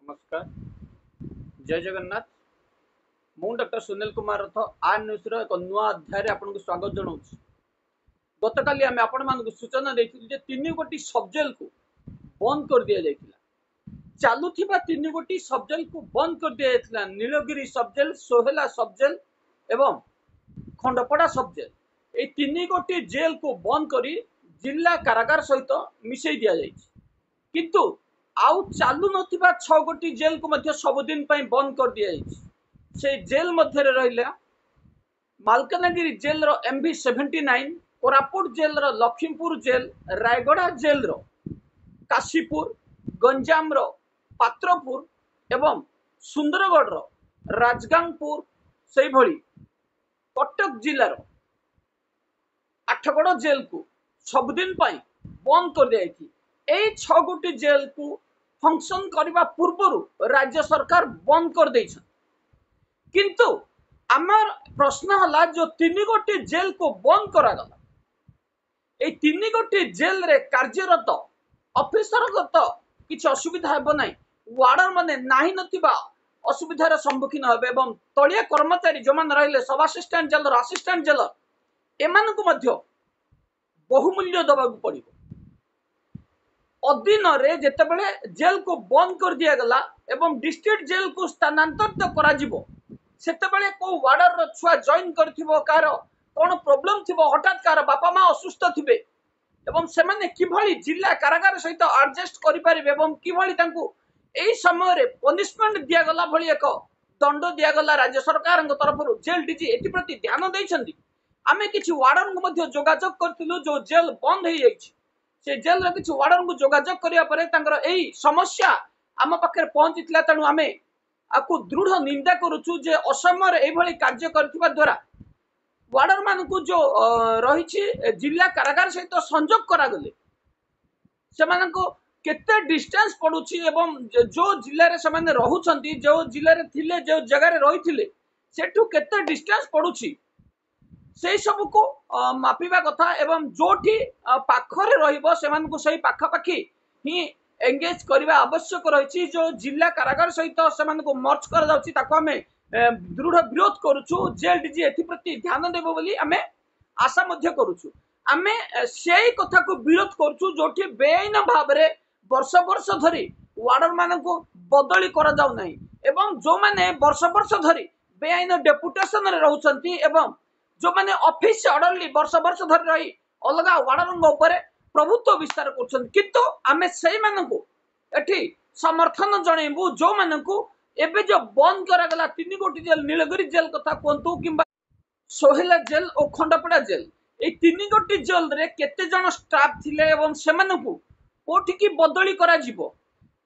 नमस्कार जय जगन्नाथ मु डॉक्टर सुनील कुमार रथ आर न्यूज एक नुआ अध्याय आपको स्वागत जनाऊँ। गत काली आम आपण सूचना देते तीन गोटी सबजेल को बंद कर दि जाइथिला। चालुथिबा तीन गोटी सबजेल को बंद कर दि जाइथिला। नीलगिरी सबजेल, सोहेला सबजेल एवं खंडपड़ा सबजेल ये तीन गोटी जेल को बंद करी जिला कारागार सहित मिसई दि जाइछि। किंतु आउ चालू नथिबा 6 गोटी जेल को मध्य सबुदिन बंद कर दिया से जेल मध्य रहा मालकानगिरी जेल रो MV 79, कोरापुट जेल रो लखीमपुर जेल, रायगड़ा जेल रो काशीपुर, गंजाम रो पात्रपुर एवं सुंदरगढ़ रो राजगांगपुर से भली कटक जिलार आठगड़ जेल को सबुदिन बंद कर दिया। यही 6 गोटी जेल को फंक्शन करने पूर्व राज्य सरकार बंद कर दे। किंतु आमर प्रश्न है जो 3 गोटी जेल को बंद करागला ये 3 गोटी जेल रे कार्यरत ऑफिसरगत किसी असुविधा हेब ना। वार्डर माने नाही नथिबा असुविधार सम्मुखीन हेबे एवं तलिया कर्मचारी जो मान रहिले सब असिस्टेंट जेलर असिस्टेंट जेलर एमानकु मध्य बहुमूल्य दबाक पड़िबो। अधीन रे जेतेबेले जेल को बंद कर दिया गला एवं डिस्ट्रिक्ट जेल को स्थानांतरित करा जिवो सेतेबेले को वार्डर रो छुआ जॉइन करथिबो कार कोन प्रॉब्लम थिबो हठात कार बापा मां असुस्थ थिबे एवं सेमाने किभली जिला कारागार सहित एडजस्ट करि परिबे एवं किभली तांकु एई समय रे पनिशमेंट दिया गला भली एक दंड दिया गला राज्य सरकार तरफ जेल डीजी एति प्रति ध्यान दैछंती। आमे किछि वार्डन को मध्य जोगाजोग करथिलु जो जेल बंद हे जाइछि से जेल रे किछि वार्डन को जोगाजोग करिया परे तांकर एई समस्या आम पाखे पहुंचीला। तेणु आमे आपको दृढ़ निंदा करुचु जे असमय एई भली कार्य करथिबा द्वारा वार्डर मान को जो रही जिला कारागार सहित संजोग करागले से केते डिस्टेंस पड़ुछि एवं जो जिले रे से रहुछंती जो जिले रे थिले जो जगह रे रहिथिले सेठु केते डिस्टेंस पड़ुछि से सब को मापिबा कथा एवं जोठी पाखरे रहिबो सेमानकु सही पाखापाखी ही एंगेज करबा आवश्यक रही। जो जिला कारागार सहित सेमानकु मर्ज कर जाउछि ताको हमें दृढ़ विरोध करुछु। जेल डीजी एथि प्रति ध्यान देबो बोली हमें आशा मध्य करुछु। आमे सेही कथा को विरोध करुछु जोठी बेआईन भाव रे वर्ष वर्ष धरी वार्डर मानकु बदली करा जाउ नाही एवं जो माने वर्ष वर्ष धरी बेआईन डेपुटेशन रे रहउछंती एवं जो माने ऑफिस ऑर्डरली वर्ष वर्ष धरी रही अलगा वार्डर ऊपर प्रभुत्व विस्तार कर। किंतु आमे सेही मानकु एठी समर्थन जणेबु जो मानकु एबे जो बंद करा गला 3 गोटी जेल नीलगिरी जेल कथा कोंतु किंबा सोहेला जेल और खंडपड़ा जेल ए 3 गोटी जेल रे केते जन स्टाफ थिले एवं सेमानकु कोठी की बदली करा जिवो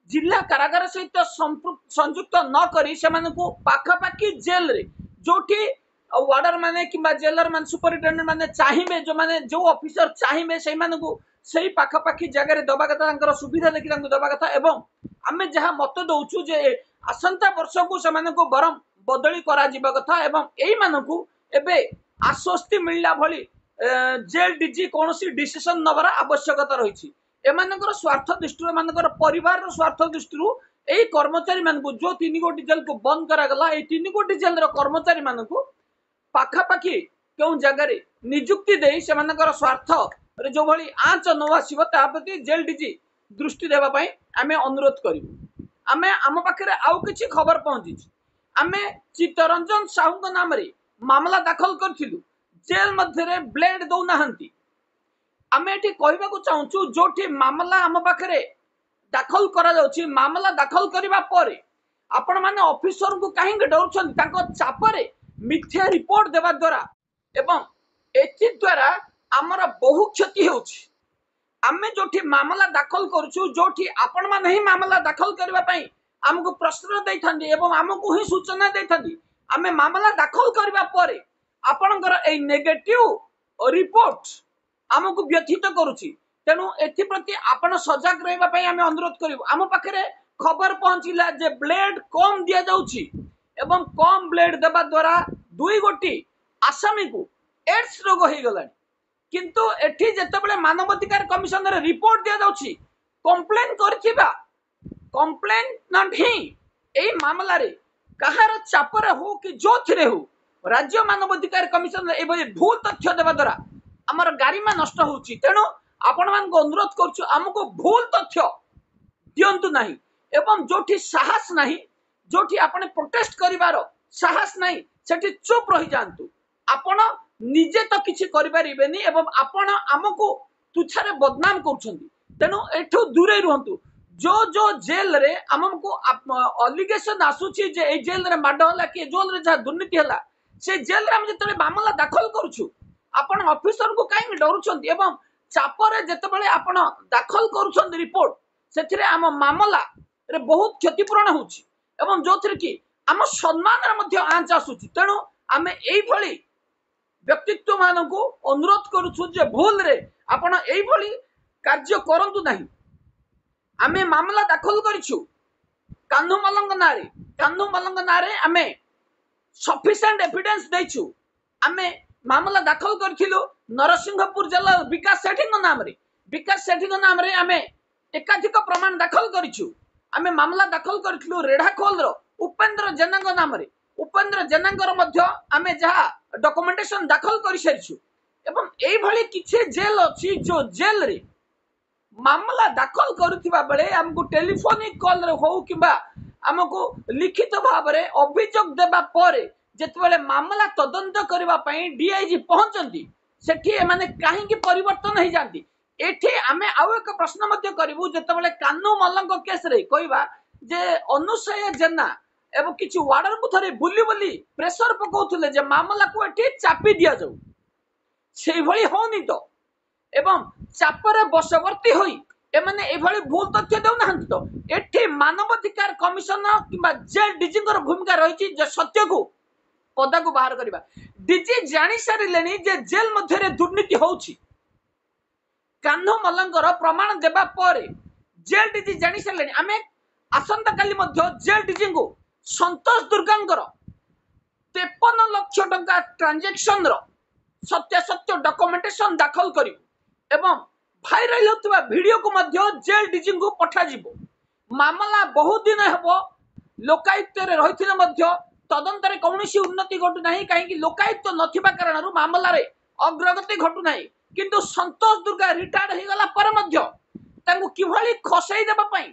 जिला कारागार सहित संयुक्त न करी सेमानकु पाखापाखी जेल रे जोठी वार्डर माने किंबा जेलर मान सुपरिटेंडेंट माने चाहिबे जो माने जो ऑफिसर चाहिबे सेही मानकु सेही पाखापाखी जगह रे दबा कथा तांकर सुविधा देखि तांकु दबा कथा एवं आमे जहा मत दउछु जे आसंता वर्ष को सेमानकु बरम बदली करा जिबा कथा एवं एई मानकु एबे आश्वस्ति मिलला भली जेल डीजी कोनोसी डिसिजन नबरा आवश्यकता रहिछि। एमानकर स्वार्थ दृष्टि एमानकर परिवार स्वार्थ दृष्टि एई कर्मचारी मानकु जो 3 गोटी जेल को बंद करा गला एई 3 गोटी जेल रो कर्मचारी मानकु पाखापाखी क्यों जगह रे नियुक्ति दे सेमानकर स्वार्थ रे जो भली आंच न आसीबो ता प्रति जेल डीजी दृष्टि देबा पई आमे अनुरोध करिवु। आमे आम पाखे आउ किछि खबर पहुंची आमे चित्तरंजन साहू को नाम रे मामला दाखल करथिलु जेल मध्य ब्लेड दौ नाहंती। आमे एठी कहबा को चाहूछु जोठी मामला आम पाखे दाखल करा जाउछि मामला दाखल करिबा परे आपण माने ऑफिसर को काहे डरछन ताको चापरे मिथ्या रिपोर्ट देबा द्वारा एवं एथि द्वारा हमर बहु क्षति होउछि। आमे जोठी मामला दाखल करूछु जोठी आपण माने ही मामला दाखल करबा पई हमको प्रश्न दैथांदी एवं हमको ही सूचना दैथांदी आमे मामला दाखल करबा परे आपणकर ए नेगेटिव रिपोर्ट हमको व्यथित करूछि। तेनु एथि प्रति आपण सजग रहबा पई आमे अनुरोध करिवु। आम पाखरे खबर पहुंचिला जे ब्लेड कम दिया जाउछि एवं कम ब्लेड देबा द्वारा 2 गोटी आसामी को एड्स रोग हो गलानी। किंतु एठी जेतेबेले मानवाधिकार कमिशन रे रिपोर्ट दिया जाउछि कंप्लेन करथिबा कंप्लेनेंट ही ए मामला रे कहार चापर हो कि जो थिरे हो राज्य मानवाधिकार कमिशन ए भूल तथ्य देवा द्वारा आमर गारिमा नष्ट होउची तेणु आपण मान अनुरोध करछु हमको भूल तथ्य दियंतु नहीं एवं जोठी साहस नहीं जोठी आपने प्रोटेस्ट करिवार साहस नहीं सेठी चुप रही जांतु आपण निजे तो किछि करि परिबेनी एवं आपण हमको तुछारे बदनाम करछंती तेणु एठो दूरे रहंतु जो जो जेल रे हमको अलिगेशन आसुची जे ए जेल रे माड होला कि जेल रे जा दुर्नीति होला से जेल रे हम जतले मामला दाखल करूछु आपण ऑफिसर को काई डरुछंती एवं चापरे जतबेले आपण दाखल करूछंती रिपोर्ट सेथिरे हम मामला रे बहुत क्षतिपूर्ण होउची एवं जोथिरे कि हम सम्मान रे मध्य आंच आसुची तेणु आमे एई भली व्यक्तित्व मानकु अनुरोध करूछु जे भूल रे आपण एई भली कार्य करंतु नाही आमे मामला दाखल करिछु कान्हू मलंग नारे आमे सफिशिएंट एविडेंस देछु आमे मामला दाखल करथिलु नरसिंहपुर जिला विकास सेठी नाम रे आमे एकाधिक प्रमाण दाखल करिछु आमे मामला दाखल करथिलु रेढाखोल रो उपेंद्र जेनांग नाम रे उपेंद्र जेनांगर मध्य आमे जहा डॉक्यूमेंटेशन दाखल करि सरिछु एवं एई भली किछि जेल अछि जो जेल रे मामला दाखल करुथिबा बेले हमको टेलीफोनिक कॉल रे हो किबा हमको लिखित भाव रे अभियोग देबा परे जेतबेले मामला तदंत करबा पई डीआईजी पहुंचंती सेठी माने काहे कि परिवर्तन हो जाती एठी आमे आउ एक प्रश्न मध्य करिवु जेतबेले कान्हू मल्लंग केस रे कहबा जे अनुसय जेना एवं किछि वार्डर को थरे बुली बुली प्रेशर पकाउथले जे मामला को एठी चापी दिया जाऊ सेही भली होनी तो एवं चापरे बशवर्ती होई एमाने एभली भूल तथ्य देउ नाहंती तो एठी मानवाधिकार कमिशन किबा जेल डीजींगर भूमिका रहिछि जे सत्य को पदा को बाहर करबा डीजी जानि सारिलेनी जे जेल मध्य रे दुर्नीति होउछि कान्हू मल्लंगर प्रमाण देबा परे जेल डीजी जानि सारिलेनी आमे आसंता काली मध्य जेल डीजी को संतोष दुर्गांगर 53 लाख टंका ट्रांजैक्शन रो सत्य डॉक्यूमेंटेशन दाखल करी एवं भाइराल होतबा वीडियो को मध्य जेल डीजी को पठा जिवो मामला बहुत दिन हेबो लोकायुक्त रे रहिथिले मध्य तदंत रे कौनसी उन्नति घटु नाही काहे कि लोकायुक्त नथिबा कारणरु मामला रे अग्रगति घटु नाही किंतु संतोष दुर्गा रिटायर्ड हे गला पर मध्य तांको किभली खसई देबा पई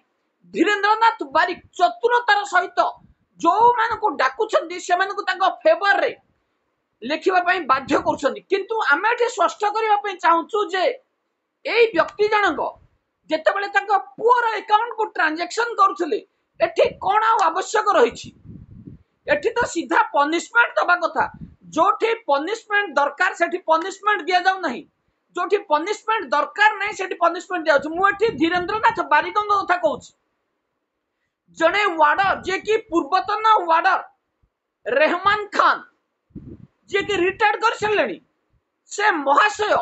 धीरेन्द्रनाथ बारिक चतुरतार सहित जो मान को डाकुछंती से मान को तांको फेवर रे लेखिबा पई बाध्य करछंती किंतु आमे एठी स्पष्ट करिबा पई चाहूछु जे एई व्यक्ति जनक जेतेबेले तांको पुअर अकाउंट को ट्रांजैक्शन करूथले एठी कोन आवश्यक रहिछि एठी तो सीधा पनिशमेंट दबा कथा जोठी पनिशमेंट दरकार सेठी पनिशमेंट दिया जाउ नहीं जोठी पनिशमेंट दरकार नहीं सेठी पनिशमेंट दिया जाउ मु एठी धीरेन्द्रनाथ बारिकंग कथा कहूछि जने वार्डर जे कि पूर्वतन वार्डर रहमान खान जे कि रिटायर्ड कर सलेनी से महाशय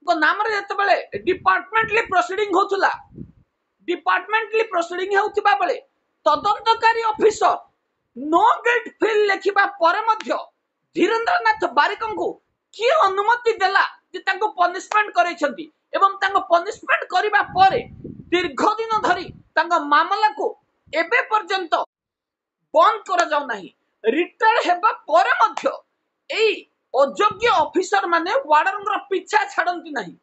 को नाम रे जतबेले डिपार्टमेंटली प्रोसीडिंग होउथिबा बेले तदंतकारी ऑफिसर नो गिल्ट फील लेखिबा परे मध्य धीरेन्द्रनाथ बारिकं को की अनुमति देला जे तांको पनिशमेंट करैछंती एवं तांको पनिशमेंट करिबा परे दीर्घ दिन धरी तांको मामला को एबे पर्यंत बंद करा जाउ नाही रिटायर्ड हेबा परे मध्य एई अयोग्य ऑफिसर माने वार्डर पीछा छाड़ती नहीं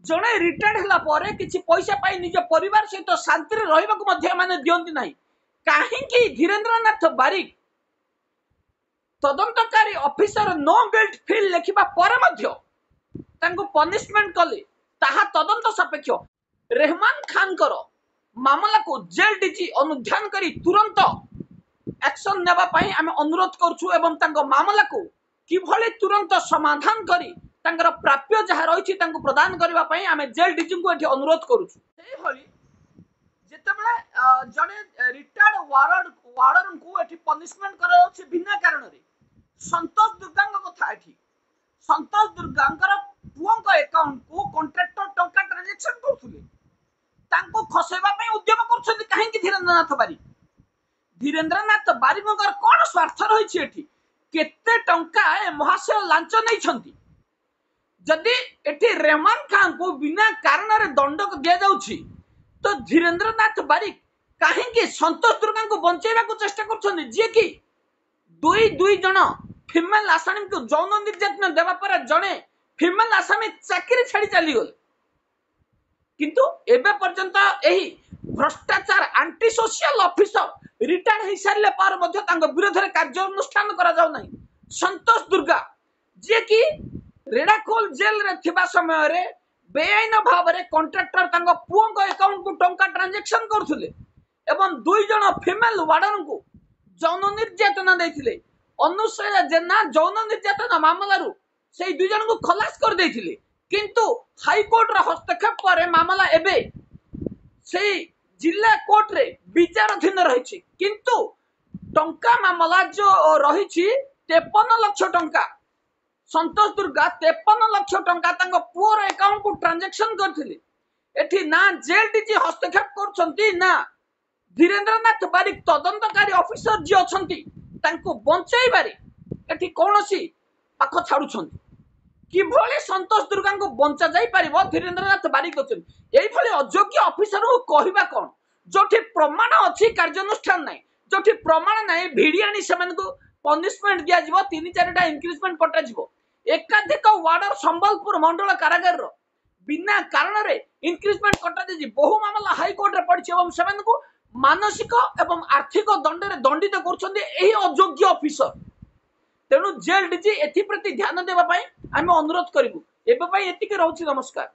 जड़े रिटायर्ड होला परे किछि पैसा पाई निज परिवार सहित तो शांति रे रहबा को मध्य माने दियंती नहीं काहेकि धीरेन्द्रनाथ बारिक तदंतकारी ऑफिसर नो गिल्ट फील लेखिबा परे मध्य तांको पनिशमेंट कले ताहा तदंत सापेक्ष रहमान खान करो मामला को जेल डीजी अनुध्यान करी तुरंत एक्शन नेबा पई आमे अनुरोध करछु एवं तांको मामला को किभली तुरंत समाधान करी तांकर प्राप्य जहा रहिछि तांको प्रदान करबा पई आमे जेल डीजी को एठी अनुरोध करूछु सेही भली जेतेबेले जने रिटायर्ड वार्डर को एठी पनिशमेंट कराउछि बिना कारण रे संतोष दुर्गांग कथा एठी संतोष दुर्गांकर पुओंक अकाउंट को कॉन्ट्रैक्टर टंका ट्रांजैक्शन करथुले तांको खसेबा पई उद्यम करछथि काहे कि धीरेन्द्रनाथ बारिकंकर कोन स्वार्थ रहिछि एठी केते टंका ए महाशय लांच नै छंती जदि एठी रहमान खान को बिना कारण रे दंड दिया जाउछि तो धीरेन्द्रनाथ बारिक कहीं संतोष दुर्गा को बंचेवा को चेष्टा कर जी कि दुई जन फिमेल आसामी को यौन निर्यातन देवा पर जड़े फिमेल आसामी चाकरी छाड़ी चलीगले किंतु एबे पर्यंत यही भ्रष्टाचार आंटी सोशल ऑफिसर रिटायर्ड हो सारे पर विरोध में कार्यानुष्ठान करा जाउ नहीं। संतोष दुर्गा जे कि रेडाखोल जेल रे थिबा समय रे बेआईन भाव में कॉन्ट्रैक्टर तांको पुओ अकाउंट को टंका ट्रांजैक्शन करथुले एवं दुई जन फीमेल वार्डन को यौन निर्यातना देथिले। अनुश्रेया जेना यौन निर्यातना मामलारू से दुई जन को खलास कर देथिले किंतु हाईकोर्ट रा हस्तक्षेप पर मामला एबे से जिला कोर्ट रे विचाराधीन रही किंतु टंका मामला जो रही 53 लाख टंका संतोष दुर्गा 53 लाख टंका तांको पुओर अकाउंट को ट्रांजैक्शन करथिले। एठी ना जेल डीजी हस्तक्षेप करछंती ना धीरेन्द्रनाथ बारिक तदंतकारी ऑफिसर जी अछंती तांको बंचाई बारी एठी कोनोसी पाख छाडुछंती किभली संतोष दुर्गा को बंचा जाई परिबो धीरेन्द्रनाथ बारिक अछन एई भली अयोग्य ऑफिसर को कहिबा कोन जोठी प्रमाण अछि कार्यानुष्ठान नै जोठी प्रमाण नै भिडियानी सेमन को पनिशमेंट दिया जिवो 3-4टा इंक्रीजमेंट कटा जिवो एकाधिक वार्डर संबलपुर मंडल कारागार रो बिना कारण रे इंक्रीजमेंट कटा दि बहु मामला हाई कोर्ट रे पड़छि एवं सेमन को मानसिक एवं आर्थिक दंड रे दंडित करछन्ते एही अयोग्य ऑफिसर। तेणु जेल डीजी एथि प्रति ध्यान देबा पई आमे अनुरोध करिबु एबे पई एतिके रहउछि। नमस्कार।